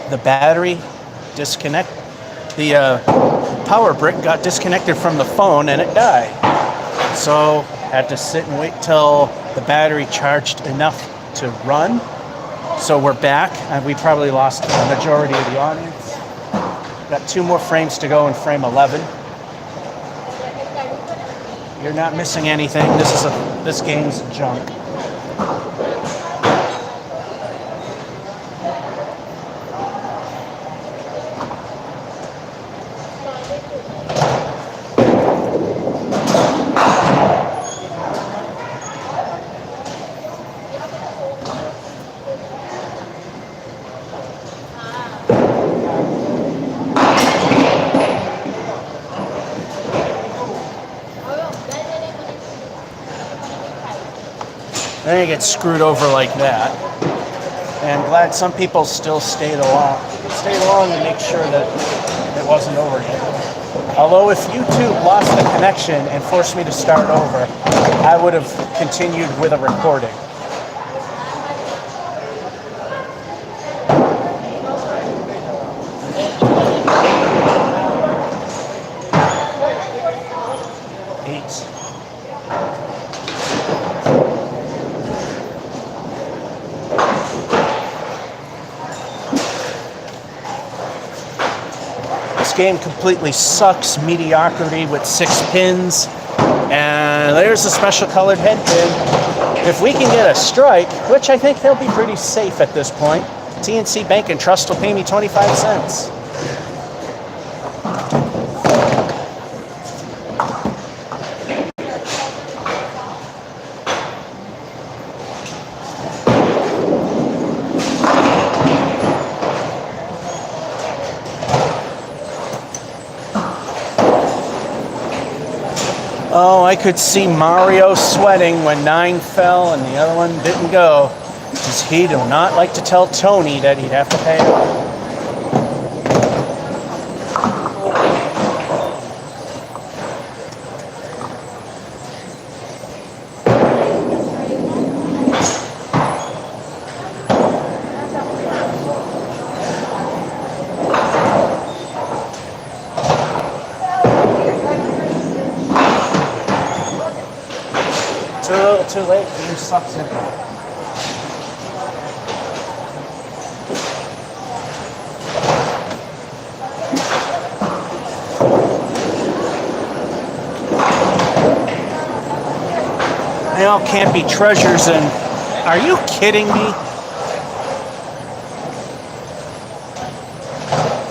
the battery disconnect, the power brick got disconnected from the phone and it died. So had to sit and wait till the battery charged enough to run. So we're back, and we probably lost the majority of the audience. Got 2 more frames to go in frame 11. You're not missing anything. This game's junk. Then you get screwed over like that. And I'm glad some people still stayed along and make sure that it wasn't over yet. Although if YouTube lost the connection and forced me to start over, I would have continued with a recording. Game completely sucks. Mediocrity with 6 pins, and there's a special colored head pin. If we can get a strike, which I think they'll be pretty safe at this point, TNC Bank and Trust will pay me 25 cents. Oh, I could see Mario sweating when 9 fell and the other one didn't go, because he do not like to tell Tony that he'd have to pay up. Too late, game sucks in. They all can't be treasures, and are you kidding me?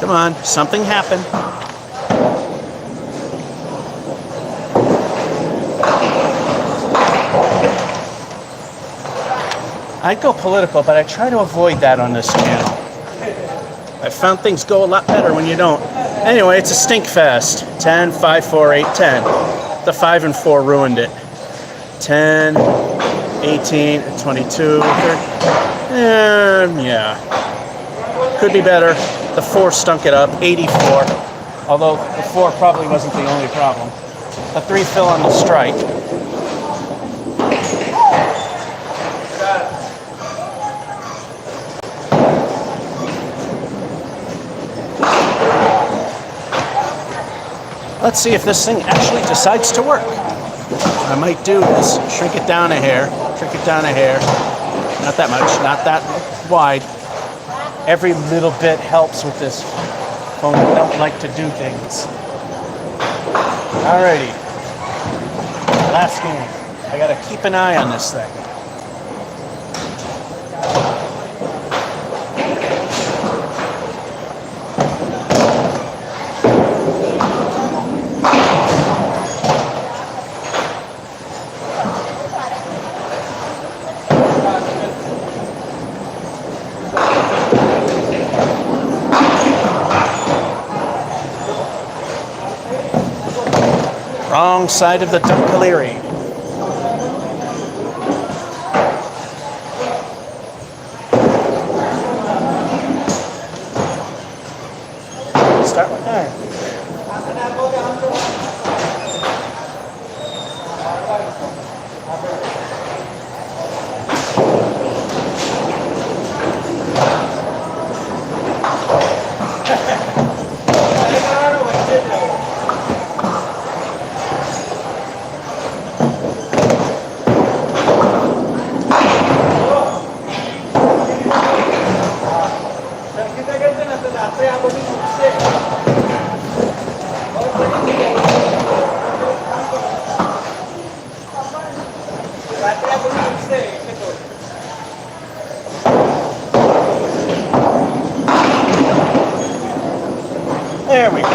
Come on, something happened. I'd go political, but I try to avoid that on this channel. I found things go a lot better when you don't. Anyway, it's a stink fest. 10, 5, 4, 8, 10. The 5 and 4 ruined it. 10, 18, 22, 30. Yeah. Could be better. The 4 stunk it up. 84. Although the 4 probably wasn't the only problem. The 3 fell on the strike. Let's see if this thing actually decides to work. What I might do is shrink it down a hair, not that much, not that wide. Every little bit helps with this phone. I don't like to do things. Alrighty, last game. I gotta keep an eye on this thing. Wrong side of the Duckpin. Start with 9. There we go.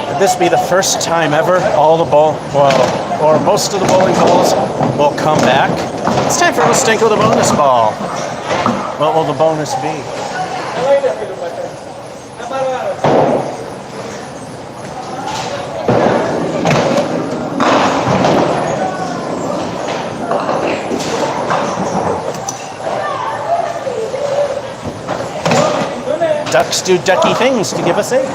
Would this be the first time ever all the or most of the bowling balls will come back? It's time for Stink with a bonus ball. What will the bonus be? Ducks do ducky things to give us 8.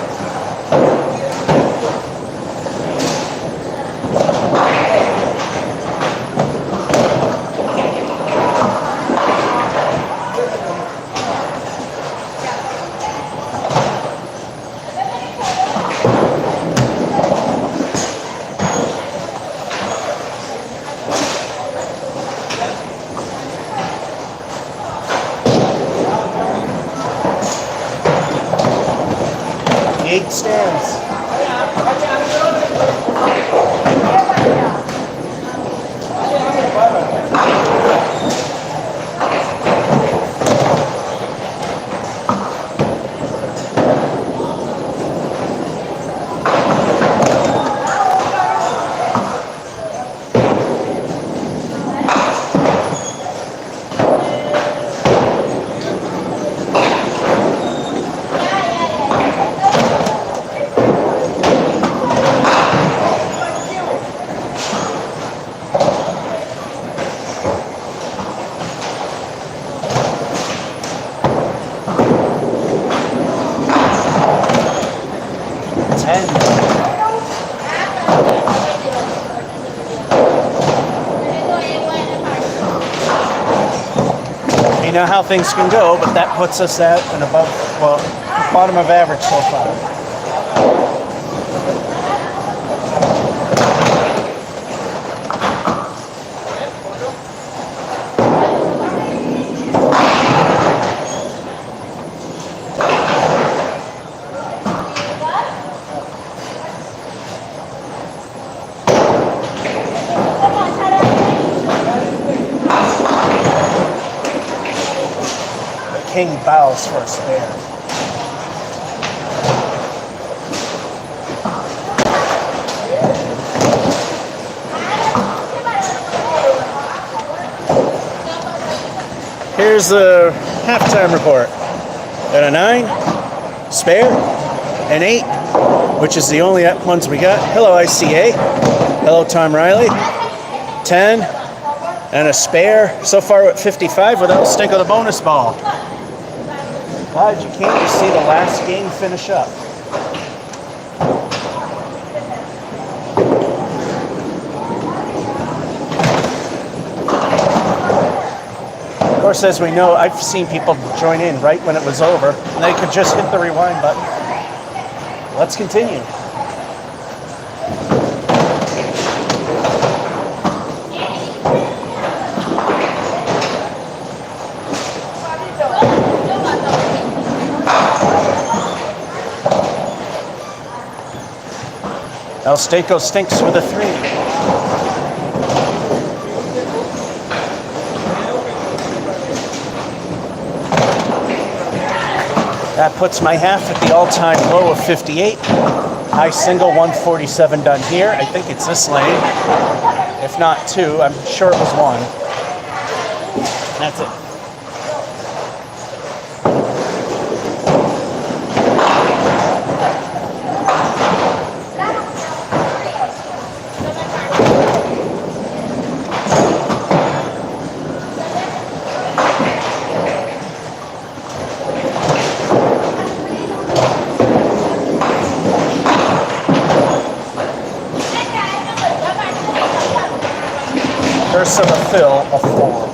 The 8 stands. You know how things can go, but that puts us at an above, well, bottom of average so far. King bows for a spare. Here's the halftime report. Got a 9, spare, an 8, which is the only ones we got. Hello, ICA. Hello, Tom Riley. 10, and a spare. So far with 55 without Stink of the bonus ball. Glad you came to see the last game finish up. Of course, as we know, I've seen people join in right when it was over, and they could just hit the rewind button. Let's continue. El Staco stinks with a 3. That puts my half at the all-time low of 58. High single 147 done here. I think it's this lane. If not 2, I'm sure it was 1. That's it. First of the fill, a 4.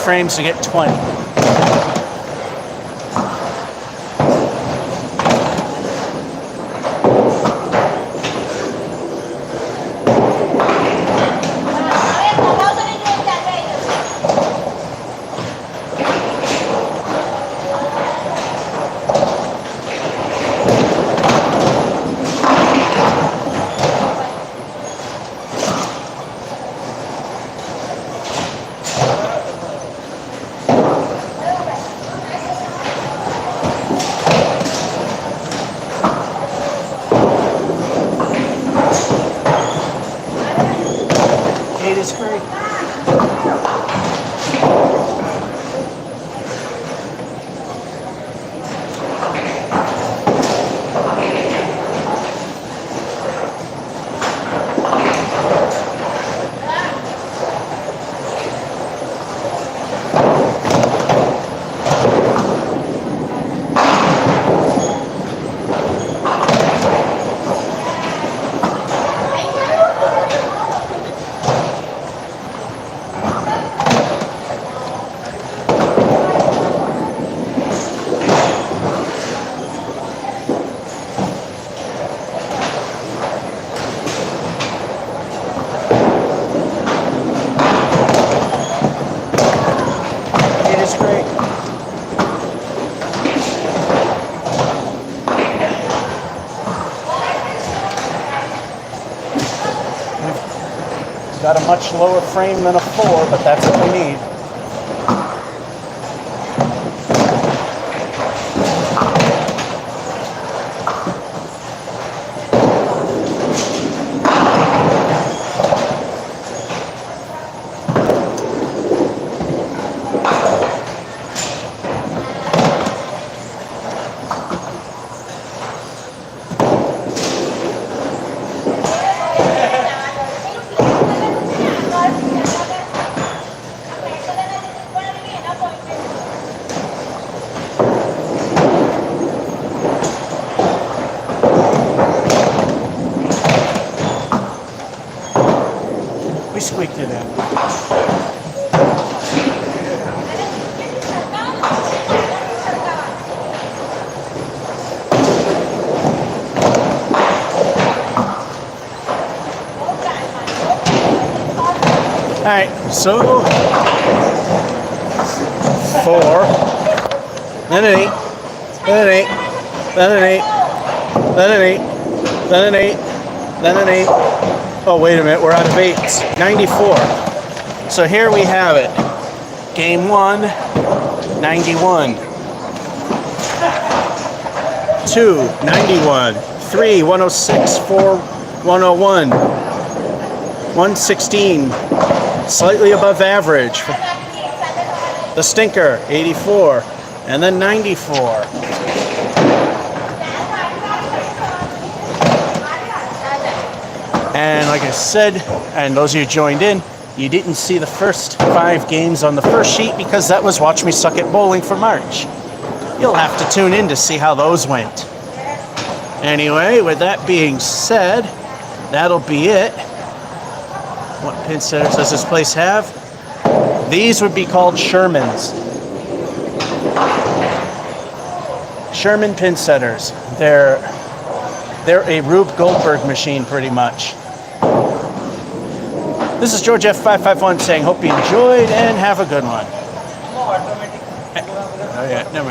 frames to get 20. Is great. Got a much lower frame than a 4, but that's what we need. We squeaked it in. All right, so 4, then an 8, then an 8, then an 8, then an 8, then an 8, then an 8. Oh, wait a minute, we're out of 8s. 94. So here we have it. Game 1, 91. 2, 91. 3, 106, 4, 101. 116, slightly above average. The stinker, 84. And then 94. And like I said, and those of you who joined in, you didn't see the first 5 games on the first sheet because that was Watch Me Suck at Bowling for March. You'll have to tune in to see how those went. Anyway, with that being said, that'll be it. What pin setters does this place have? These would be called Shermans. Sherman pin setters. They're a Rube Goldberg machine, pretty much. This is George F551 saying, hope you enjoyed and have a good one. Oh yeah, never mind.